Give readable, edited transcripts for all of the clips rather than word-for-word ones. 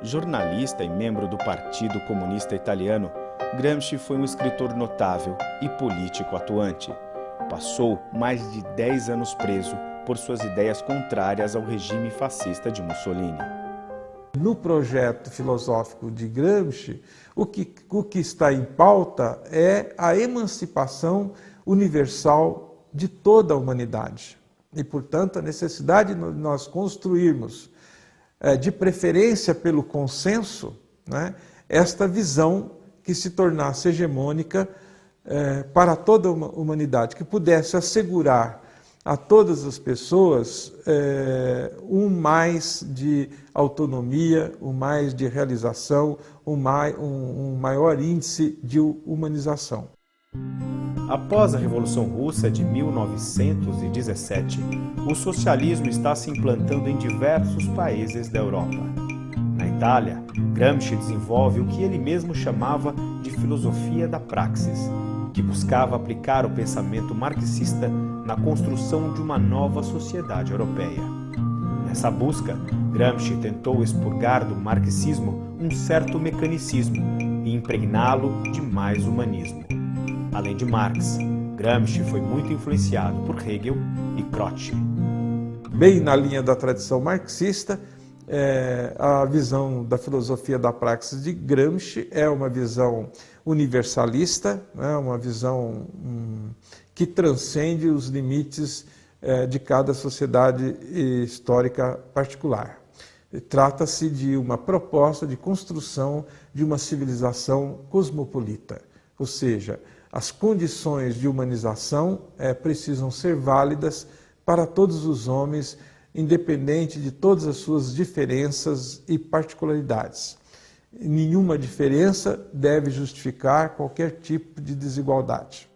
Jornalista e membro do Partido Comunista Italiano, Gramsci foi um escritor notável e político atuante. Passou mais de 10 anos preso por suas ideias contrárias ao regime fascista de Mussolini. No projeto filosófico de Gramsci, o que está em pauta é a emancipação universal de toda a humanidade. E, portanto, a necessidade de nós construirmos, de preferência pelo consenso, né, esta visão que se tornasse hegemônica para toda a humanidade, que pudesse assegurar a todas as pessoas um mais de autonomia, um mais de realização, um maior índice de humanização. Após a Revolução Russa de 1917, o socialismo está se implantando em diversos países da Europa. Na Itália, Gramsci desenvolve o que ele mesmo chamava de filosofia da praxis, que buscava aplicar o pensamento marxista na construção de uma nova sociedade europeia. Nessa busca, Gramsci tentou expurgar do marxismo um certo mecanicismo e impregná-lo de mais humanismo. Além de Marx, Gramsci foi muito influenciado por Hegel e Croce. Bem na linha da tradição marxista, a visão da filosofia da praxis de Gramsci é uma visão universalista, né, uma visão que transcende os limites de cada sociedade histórica particular. Trata-se de uma proposta de construção de uma civilização cosmopolita, ou seja, as condições de humanização precisam ser válidas para todos os homens, independente de todas as suas diferenças e particularidades. Nenhuma diferença deve justificar qualquer tipo de desigualdade.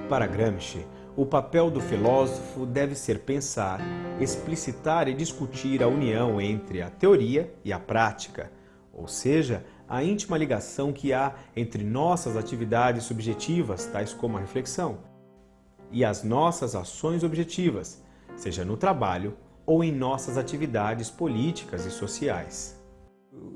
Para Gramsci, o papel do filósofo deve ser pensar, explicitar e discutir a união entre a teoria e a prática, ou seja, a íntima ligação que há entre nossas atividades subjetivas, tais como a reflexão, e as nossas ações objetivas, seja no trabalho ou em nossas atividades políticas e sociais.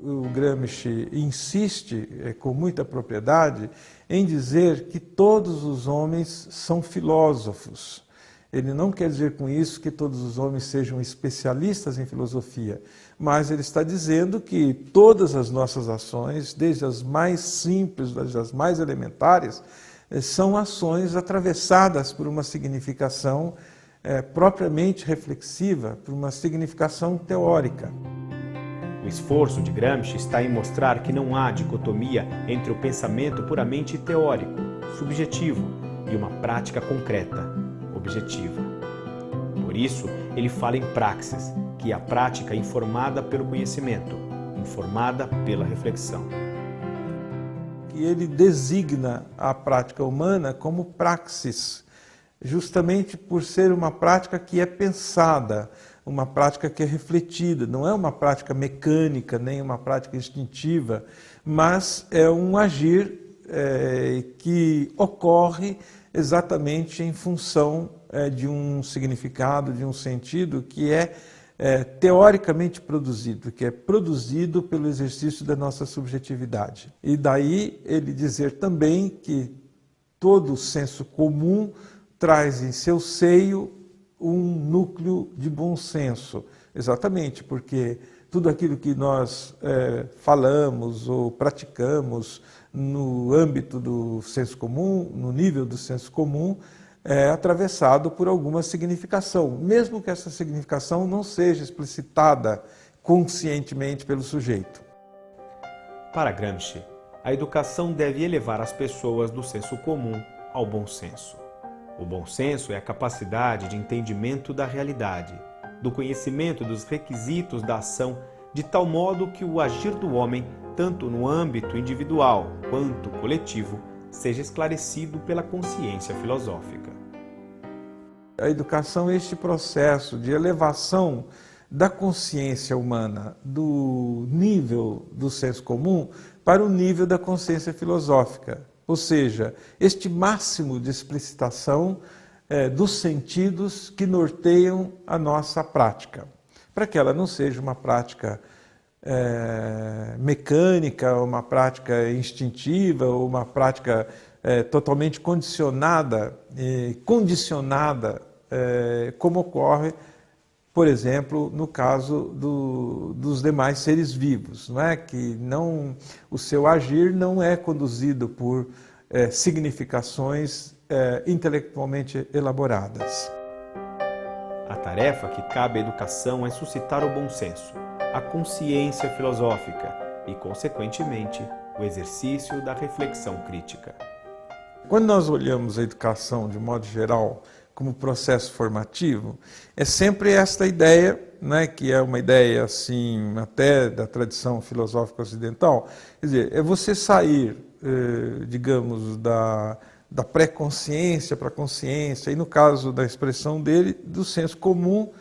O Gramsci insiste com muita propriedade em dizer que todos os homens são filósofos. Ele não quer dizer com isso que todos os homens sejam especialistas em filosofia, mas ele está dizendo que todas as nossas ações, desde as mais simples, desde as mais elementares, são ações atravessadas por uma significação propriamente reflexiva, por uma significação teórica. O esforço de Gramsci está em mostrar que não há dicotomia entre o pensamento puramente teórico, subjetivo, e uma prática concreta, objetiva. Por isso, ele fala em praxis, que é a prática informada pelo conhecimento, informada pela reflexão. E ele designa a prática humana como praxis, justamente por ser uma prática que é pensada, uma prática que é refletida, não é uma prática mecânica, nem uma prática instintiva, mas é um agir que ocorre exatamente em função de um significado, de um sentido que é teoricamente produzido, que é produzido pelo exercício da nossa subjetividade. E daí ele dizer também que todo senso comum traz em seu seio um núcleo de bom senso, exatamente porque tudo aquilo que nós falamos ou praticamos no âmbito do senso comum, no nível do senso comum, é atravessado por alguma significação, mesmo que essa significação não seja explicitada conscientemente pelo sujeito. Para Gramsci, a educação deve elevar as pessoas do senso comum ao bom senso. O bom senso é a capacidade de entendimento da realidade, do conhecimento dos requisitos da ação de tal modo que o agir do homem, tanto no âmbito individual quanto coletivo, seja esclarecido pela consciência filosófica. A educação é este processo de elevação da consciência humana do nível do senso comum para o nível da consciência filosófica, ou seja, este máximo de explicitação dos sentidos que norteiam a nossa prática, para que ela não seja uma prática mecânica, uma prática instintiva, ou uma prática totalmente condicionada, como ocorre, por exemplo, no caso dos demais seres vivos, não é? Que o seu agir não é conduzido por significações intelectualmente elaboradas. A tarefa que cabe à educação é suscitar o bom senso, a consciência filosófica e, consequentemente, o exercício da reflexão crítica. Quando nós olhamos a educação de modo geral como processo formativo, é sempre esta ideia, né, que é uma ideia assim até da tradição filosófica ocidental, quer dizer, é você sair, digamos, da pré-consciência para a consciência, e no caso da expressão dele, do senso comum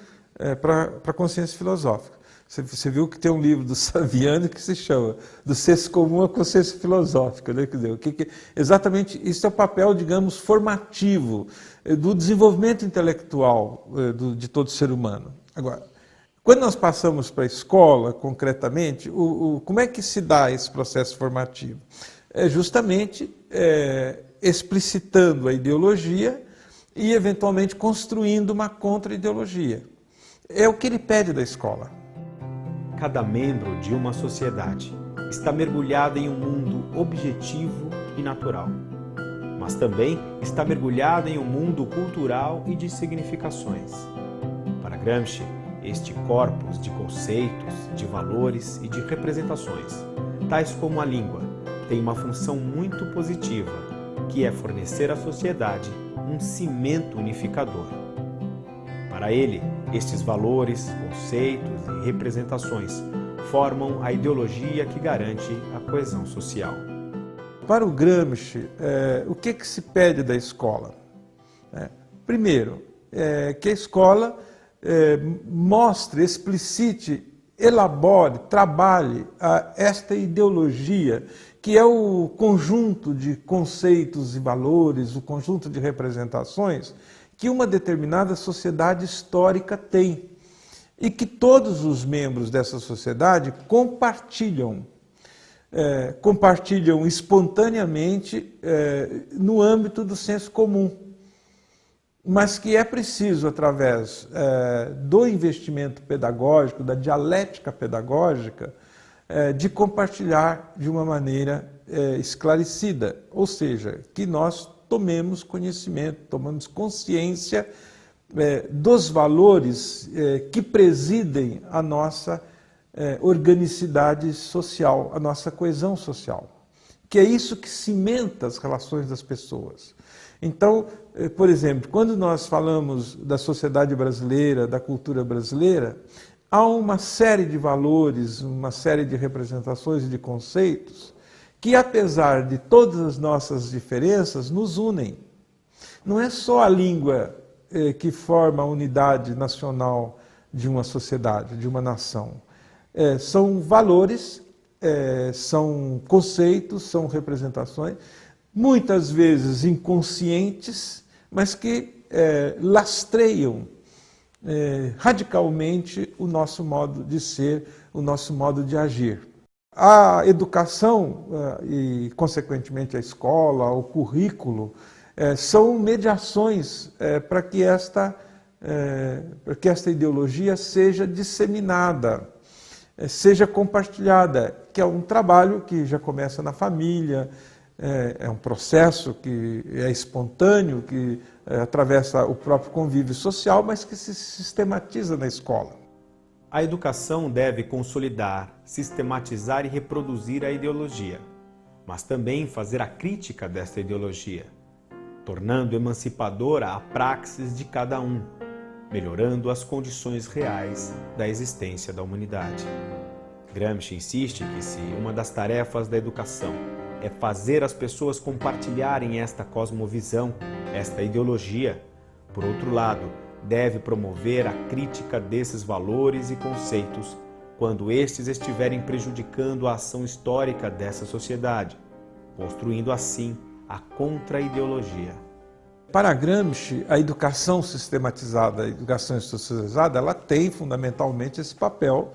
para a consciência filosófica. Você viu que tem um livro do Saviano que se chama Do Senso Comum à Consciência Filosófica, né? Quer dizer, exatamente isso é o papel, digamos, formativo do desenvolvimento intelectual de todo ser humano. Agora, quando nós passamos para a escola, concretamente, como é que se dá esse processo formativo? É justamente explicitando a ideologia e, eventualmente, construindo uma contra-ideologia. É o que ele pede da escola. Cada membro de uma sociedade está mergulhado em um mundo objetivo e natural, mas também está mergulhado em um mundo cultural e de significações. Para Gramsci, este corpus de conceitos, de valores e de representações, tais como a língua, tem uma função muito positiva, que é fornecer à sociedade um cimento unificador. Para ele, estes valores, conceitos e representações formam a ideologia que garante a coesão social. Para o Gramsci, o que se pede da escola? Primeiro, que a escola mostre, explicite, elabore, trabalhe esta ideologia, que é o conjunto de conceitos e valores, o conjunto de representações que uma determinada sociedade histórica tem e que todos os membros dessa sociedade compartilham espontaneamente no âmbito do senso comum, mas que é preciso, através do investimento pedagógico, da dialética pedagógica, de compartilhar de uma maneira esclarecida, ou seja, que nós tomemos conhecimento, tomamos consciência dos valores que presidem a nossa organicidade social, a nossa coesão social, que é isso que cimenta as relações das pessoas. Então, por exemplo, quando nós falamos da sociedade brasileira, da cultura brasileira, há uma série de valores, uma série de representações e de conceitos que, apesar de todas as nossas diferenças, nos unem. Não é só a língua que forma a unidade nacional de uma sociedade, de uma nação. São valores, são conceitos, são representações, muitas vezes inconscientes, mas que lastreiam radicalmente o nosso modo de ser, o nosso modo de agir. A educação e, consequentemente, a escola, o currículo, são mediações para que esta ideologia seja disseminada, seja compartilhada, que é um trabalho que já começa na família, é um processo que é espontâneo, que atravessa o próprio convívio social, mas que se sistematiza na escola. A educação deve consolidar, sistematizar e reproduzir a ideologia, mas também fazer a crítica desta ideologia, tornando emancipadora a praxis de cada um, melhorando as condições reais da existência da humanidade. Gramsci insiste que se uma das tarefas da educação é fazer as pessoas compartilharem esta cosmovisão, esta ideologia, por outro lado, deve promover a crítica desses valores e conceitos quando estes estiverem prejudicando a ação histórica dessa sociedade, construindo assim a contra-ideologia. Para Gramsci, a educação sistematizada, a educação institucionalizada, ela tem fundamentalmente esse papel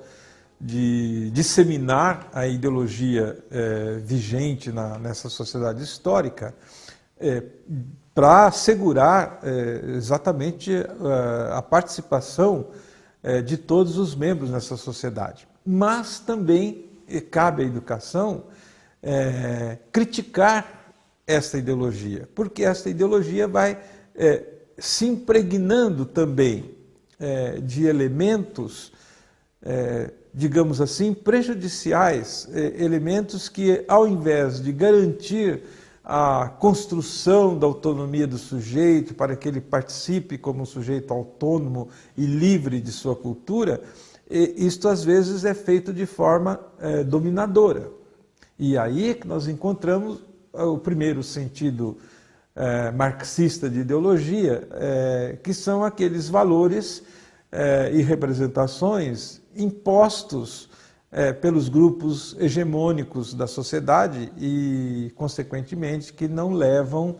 de disseminar a ideologia vigente nessa sociedade histórica para assegurar exatamente a participação de todos os membros nessa sociedade. Mas também cabe à educação criticar essa ideologia, porque essa ideologia vai se impregnando também de elementos, digamos assim, prejudiciais, elementos que, ao invés de garantir a construção da autonomia do sujeito, para que ele participe como um sujeito autônomo e livre de sua cultura, isto às vezes é feito de forma dominadora. E aí é que nós encontramos o primeiro sentido marxista de ideologia, que são aqueles valores e representações impostos pelos grupos hegemônicos da sociedade e, consequentemente, que não levam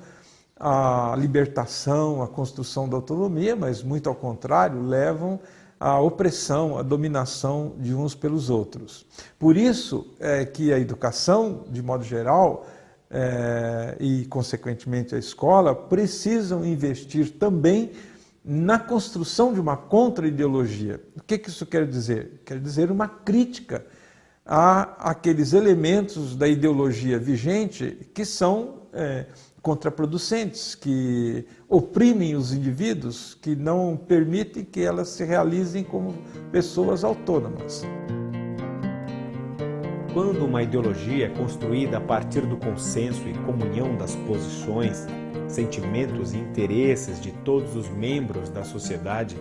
à libertação, à construção da autonomia, mas, muito ao contrário, levam à opressão, à dominação de uns pelos outros. Por isso é que a educação, de modo geral, e, consequentemente, a escola, precisam investir também na construção de uma contra-ideologia. O que isso quer dizer? Quer dizer uma crítica àqueles elementos da ideologia vigente que são contraproducentes, que oprimem os indivíduos, que não permitem que elas se realizem como pessoas autônomas. Quando uma ideologia é construída a partir do consenso e comunhão das posições, sentimentos e interesses de todos os membros da sociedade,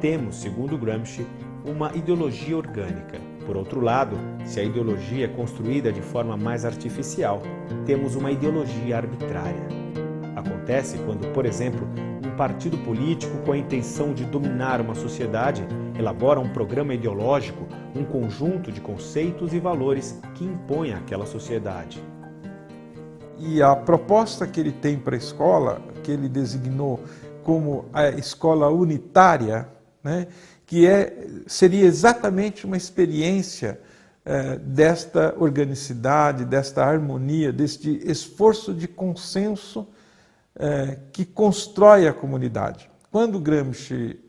temos, segundo Gramsci, uma ideologia orgânica. Por outro lado, se a ideologia é construída de forma mais artificial, temos uma ideologia arbitrária. Acontece quando, por exemplo, um partido político com a intenção de dominar uma sociedade elabora um programa ideológico, um conjunto de conceitos e valores que impõe àquela sociedade. E a proposta que ele tem para a escola, que ele designou como a escola unitária, né, que seria exatamente uma experiência desta organicidade, desta harmonia, deste esforço de consenso que constrói a comunidade. Quando Gramsci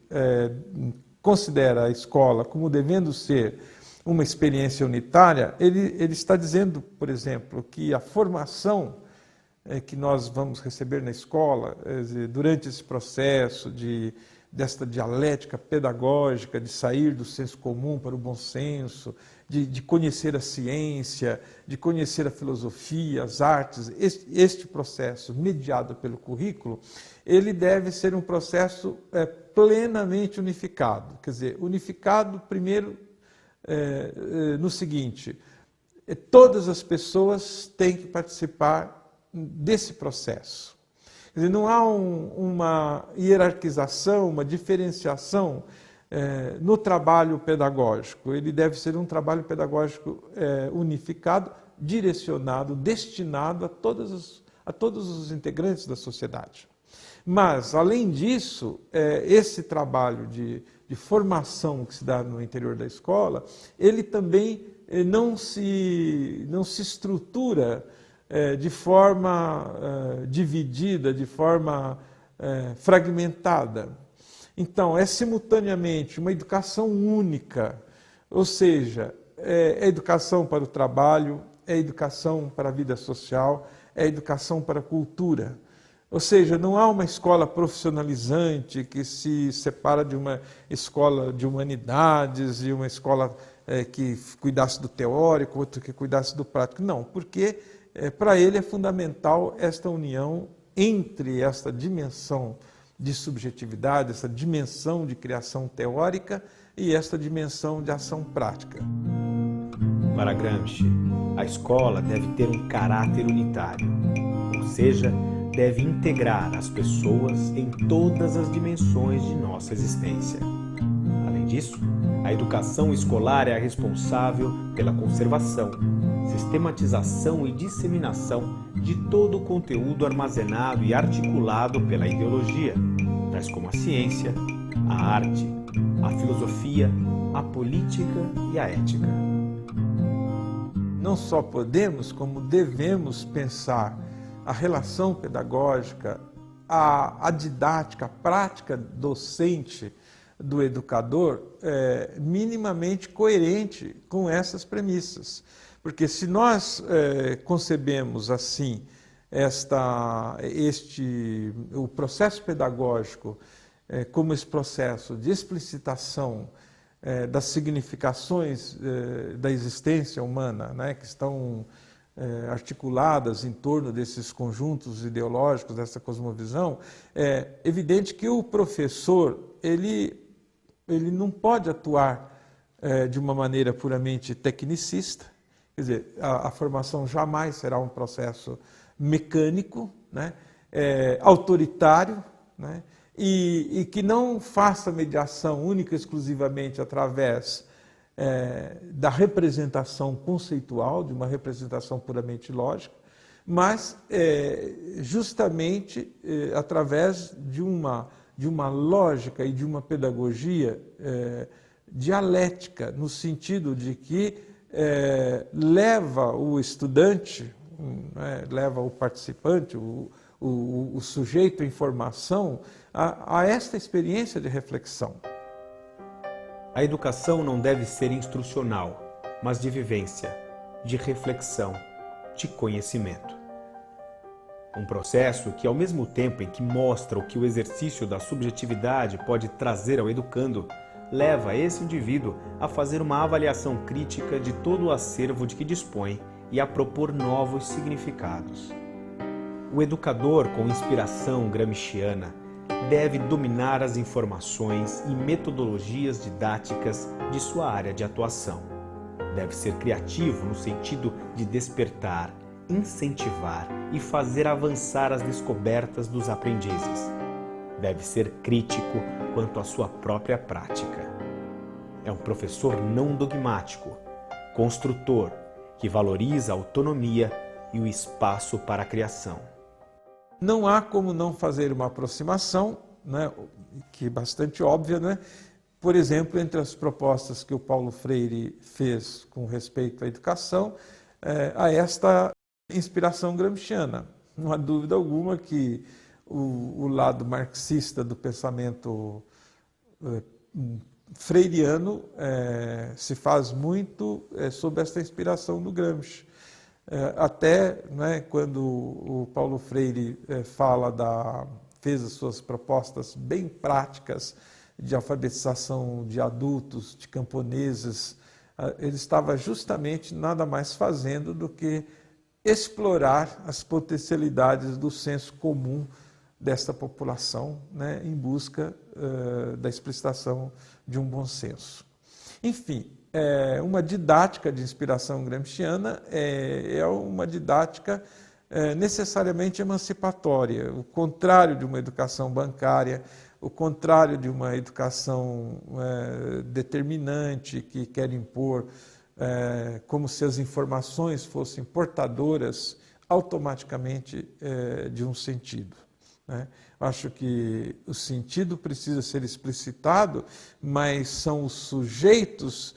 considera a escola como devendo ser uma experiência unitária, ele está dizendo, por exemplo, que a formação que nós vamos receber na escola, durante esse processo desta dialética pedagógica, de sair do senso comum para o bom senso, de conhecer a ciência, de conhecer a filosofia, as artes, este processo mediado pelo currículo, ele deve ser um processo plenamente unificado. Quer dizer, unificado primeiro no seguinte: todas as pessoas têm que participar desse processo. Quer dizer, não há uma hierarquização, uma diferenciação no trabalho pedagógico. Ele deve ser um trabalho pedagógico unificado, direcionado, destinado a todos os integrantes da sociedade. Mas, além disso, esse trabalho de formação que se dá no interior da escola, ele também não se estrutura de forma dividida, de forma fragmentada. Então, é simultaneamente uma educação única, ou seja, é educação para o trabalho, é educação para a vida social, é educação para a cultura. Ou seja, não há uma escola profissionalizante que se separa de uma escola de humanidades e uma escola que cuidasse do teórico, outra que cuidasse do prático. Não, porque para ele é fundamental esta união entre esta dimensão de subjetividade, essa dimensão de criação teórica e esta dimensão de ação prática. Para Gramsci, a escola deve ter um caráter unitário, ou seja, deve integrar as pessoas em todas as dimensões de nossa existência. Além disso, a educação escolar é a responsável pela conservação, sistematização e disseminação de todo o conteúdo armazenado e articulado pela ideologia, tais como a ciência, a arte, a filosofia, a política e a ética. Não só podemos, como devemos pensar a relação pedagógica, a didática, a prática docente do educador minimamente coerente com essas premissas. Porque se nós concebemos assim o processo pedagógico como esse processo de explicitação das significações da existência humana, né, que estão articuladas em torno desses conjuntos ideológicos, dessa cosmovisão, é evidente que o professor ele não pode atuar de uma maneira puramente tecnicista, quer dizer, a formação jamais será um processo mecânico, né, autoritário, né, e que não faça mediação única e exclusivamente através da representação conceitual, de uma representação puramente lógica, mas justamente através de uma lógica e de uma pedagogia dialética, no sentido de que leva o estudante, leva o participante, o sujeito em formação, a esta experiência de reflexão. A educação não deve ser instrucional, mas de vivência, de reflexão, de conhecimento. Um processo que, ao mesmo tempo em que mostra o que o exercício da subjetividade pode trazer ao educando, leva esse indivíduo a fazer uma avaliação crítica de todo o acervo de que dispõe e a propor novos significados. O educador com inspiração gramsciana deve dominar as informações e metodologias didáticas de sua área de atuação. Deve ser criativo no sentido de despertar, incentivar e fazer avançar as descobertas dos aprendizes. Deve ser crítico quanto à sua própria prática. É um professor não dogmático, construtor, que valoriza a autonomia e o espaço para a criação. Não há como não fazer uma aproximação, né, que é bastante óbvia, né? Por exemplo, entre as propostas que o Paulo Freire fez com respeito à educação, a esta inspiração gramsciana. Não há dúvida alguma que o lado marxista do pensamento freiriano se faz muito sob esta inspiração do Gramsci. Até, né, quando o Paulo Freire fez as suas propostas bem práticas de alfabetização de adultos, de camponeses, ele estava justamente nada mais fazendo do que explorar as potencialidades do senso comum desta população, né, em busca da explicitação de um bom senso. Enfim, uma didática de inspiração gramsciana é uma didática necessariamente emancipatória, o contrário de uma educação bancária, o contrário de uma educação determinante que quer impor como se as informações fossem portadoras automaticamente de um sentido, né? Acho que o sentido precisa ser explicitado, mas são os sujeitos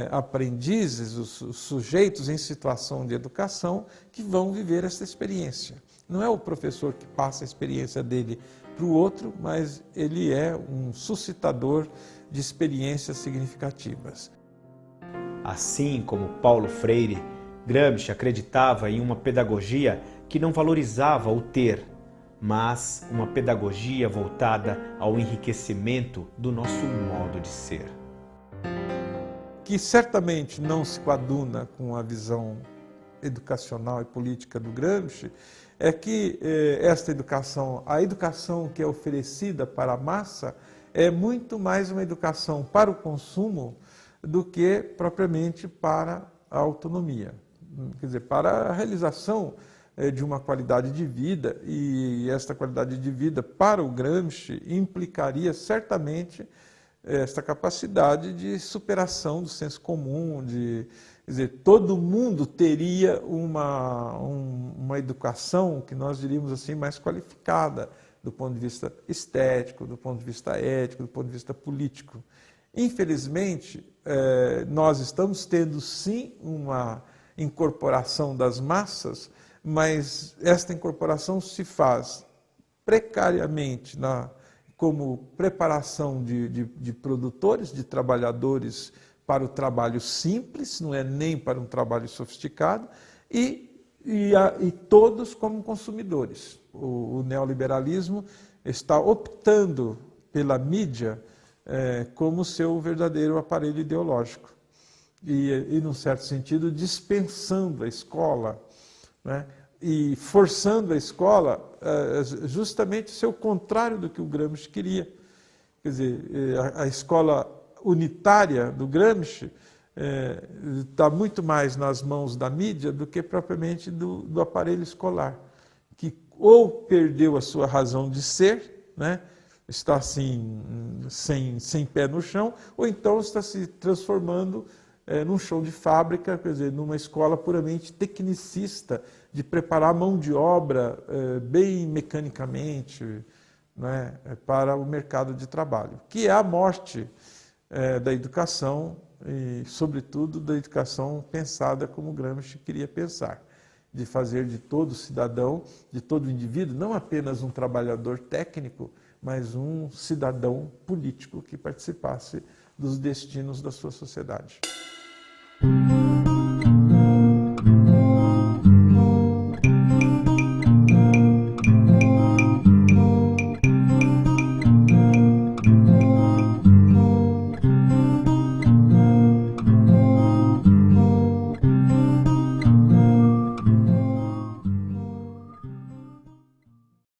aprendizes, os sujeitos em situação de educação que vão viver essa experiência. Não é o professor que passa a experiência dele para o outro, mas ele é um suscitador de experiências significativas. Assim como Paulo Freire, Gramsci acreditava em uma pedagogia que não valorizava o ter, mas uma pedagogia voltada ao enriquecimento do nosso modo de ser. Que certamente não se coaduna com a visão educacional e política do Gramsci, é que esta educação, a educação que é oferecida para a massa, é muito mais uma educação para o consumo do que propriamente para a autonomia, quer dizer, para a realização de uma qualidade de vida, e esta qualidade de vida para o Gramsci implicaria certamente esta capacidade de superação do senso comum, quer dizer, todo mundo teria uma educação que nós diríamos assim mais qualificada do ponto de vista estético, do ponto de vista ético, do ponto de vista político. Infelizmente, nós estamos tendo sim uma incorporação das massas, mas esta incorporação se faz precariamente como preparação de produtores, de trabalhadores para o trabalho simples, não é nem para um trabalho sofisticado, e todos como consumidores. O neoliberalismo está optando pela mídia como seu verdadeiro aparelho ideológico e num certo sentido, dispensando a escola, né? E forçando a escola justamente ser o contrário do que o Gramsci queria. Quer dizer, a escola unitária do Gramsci está muito mais nas mãos da mídia do que propriamente do aparelho escolar, que ou perdeu a sua razão de ser, né? Está assim, sem pé no chão, ou então está se transformando num chão de fábrica, quer dizer, numa escola puramente tecnicista, de preparar mão de obra bem mecanicamente, né, para o mercado de trabalho, que é a morte da educação e, sobretudo, da educação pensada como Gramsci queria pensar, de fazer de todo cidadão, de todo indivíduo, não apenas um trabalhador técnico, mas um cidadão político que participasse dos destinos da sua sociedade.